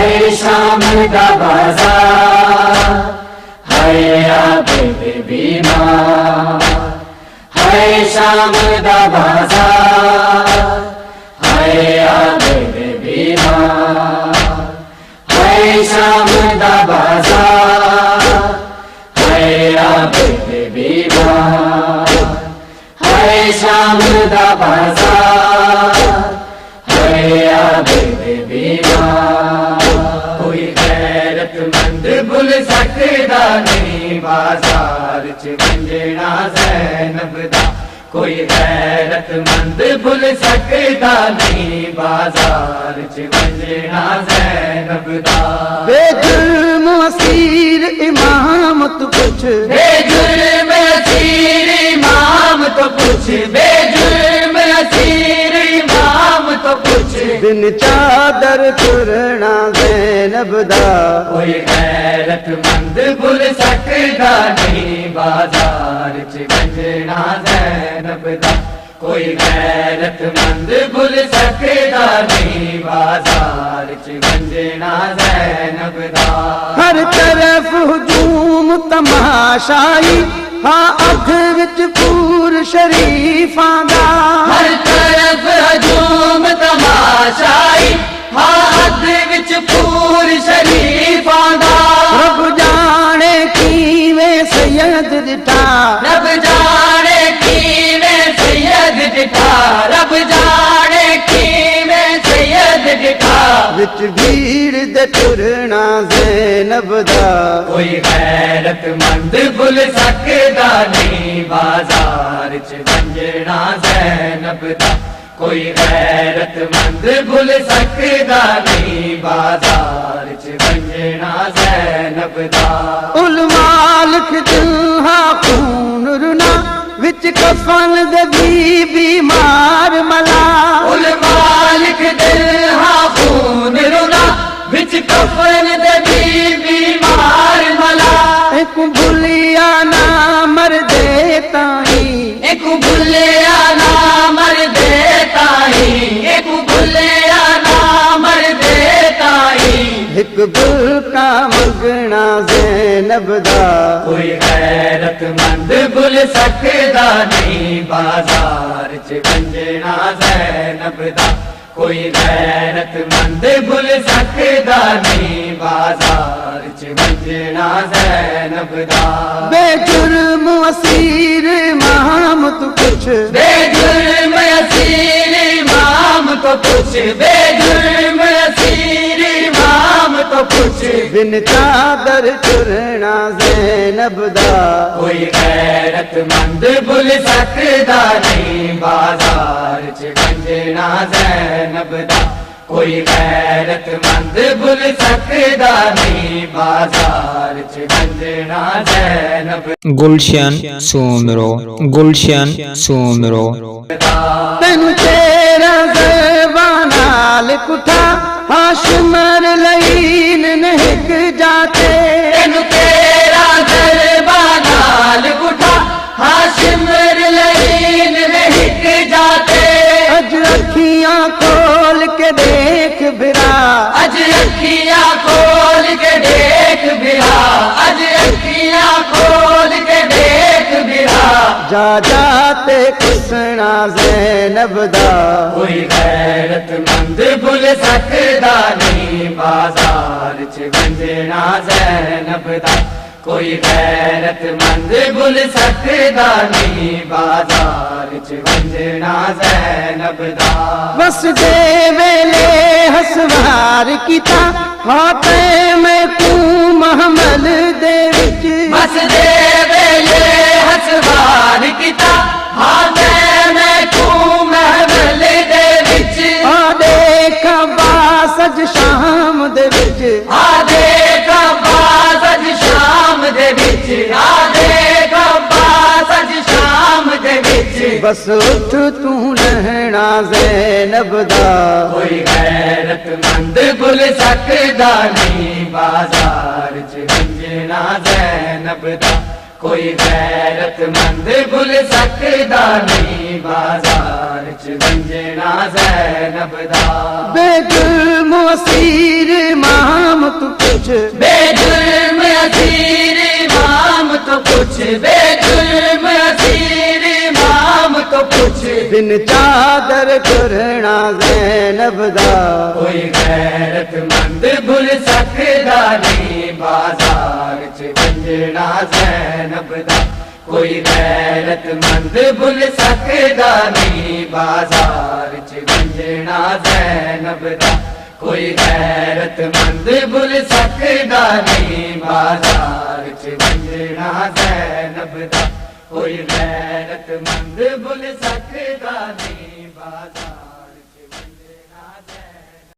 हाय शाम दा बाजार, हाय आबे बीमार, हाय शाम दा बाजार, हाय आबे बीमार, हाय शाम दा बाजार, हाय आबे बीमार, हाय शाम दा बाजार, हाय आबे बीमार। कोई गैरतमंद भुल सकदा नहीं बाजार च वंजना ज़ैनब दा, कोई गैरतमंद भुल सकदा नहीं बाजार च वंजना ज़ैनब दा। बेजुर्म असीर इमाम तो कुछ, बेजुर्म असीर इमाम तो कुछ, बेजुर्म असीर इमाम तो कुछ, बिन चादर तुरना ज़ैनब दा। कोई गैरतमंद भुल सकदा नहीं बाजार च वंजना ज़ैनब दा, कोई गैरतमंद भुल सकदा नहीं बाजार च वंजना ज़ैनब दा। हर तरफ हुजूम तमाशाई, हाँ अख विच पूर शरीफां दा। हर तरफ हजूम तमाशाई, हाँ अख विच पूर शरीफां दा। रब जाने कीवें सैयद दिठा, रब जाने कीवें सैयद दिठा, रब जाने कीवें सैयद दिठा। विच भीड़ दे तुरना ज़ैनब दा। कोई गैरतमंद भुल सकदा नहीं बाजार च वंजना ज़ैनब दा, कोई गैरतमंद भुल सकदा नहीं बाजार च वंजना ज़ैनब दा। उलमाल खिदहा खून रुना, विच कफन दे बीमार मला। उलमाल खिदहा खून रुना, विच कफन दे बीमार मला। एक भुलिया ना मर दे ताई, एक भुलिया ना मर दे ताई, एक भुलिया ना मर दे ताई। एक बुलका मंगना ज़ैनब दा। कोई गैरतमंद भुल सकदा नहीं बाजार च वंजना ज़ैनब दा, कोई गैरतमंद भुल सकदा नहीं बाजार च वंजना ज़ैनब दा। बेजुर्म असीर इमाम तो कुछ, बेजुर्म असीर इमाम तो कुछ, बेजुर्म असीर इमाम तो कुछ, बिन चादर तुरना ज़ैनब दा। कोई गैरतमंद भुल सकदा नहीं बाजार च वंजना ज़ैनब दा, कोई गैरतमंद भुल सकदा नहीं बाजार च वंजना ज़ैनब। गुलशन सोमरो, गुलशन सोमरो। तेन तेरा ज़बानाल कुठा, हाशमर लईन नहक जाते। तेन तेरा दरबानाल उठा, हाशिमर लईन रहक जाते। अज अखियां खोल के देख बिरा, अज अखियां खोल के देख बिरा, अज अखियां खोल के देख बिरा। जा जाते कुसना ज़ैनब दा। कोई गैरतमंद भुल सकदा नहीं बाजार च वंजना ज़ैनब दा, कोई गैरतमंद भुल सकदा नहीं बाजार च वंजना ज़ैनब दा। बस दे वेले हसवार कीता, हाथे में तू महमल दे विच। बस दे वेले हसवार कीता, हाथे में तू महमल दे विच। आ देखा बासज शाम दे विच, आ देखा बासज शाम दे विच, आ देखा बासज शाम दे विच। बस उठ तू लहना ज़ैनब दा। कोई गैरतमंद भुल सकदा नहीं बाजार च वंजना ज़ैनब दा, कोई गैरतमंद भुल सकदा नहीं बाजार च वंजना ज़ैनब दा। बेजुर्म असीर मां कुछ, बेजुर्म असीर इमाम तो कुछ, बेजुर्म असीर इमाम तो कुछ। बिन चादर कुरना ज़ैनब दा, कोई गैरतमंद भुल सकदा नहीं बाजार च वंजना ज़ैनब दा। कोई गैरतमंद भुल सकदा नहीं बाजार च वंजना ज़ैनब दा। कोई गैरतमंद भुल सकदा नहीं बाजार च वंजना ज़ैनब दा। कोई गैरतमंद भुल सकदा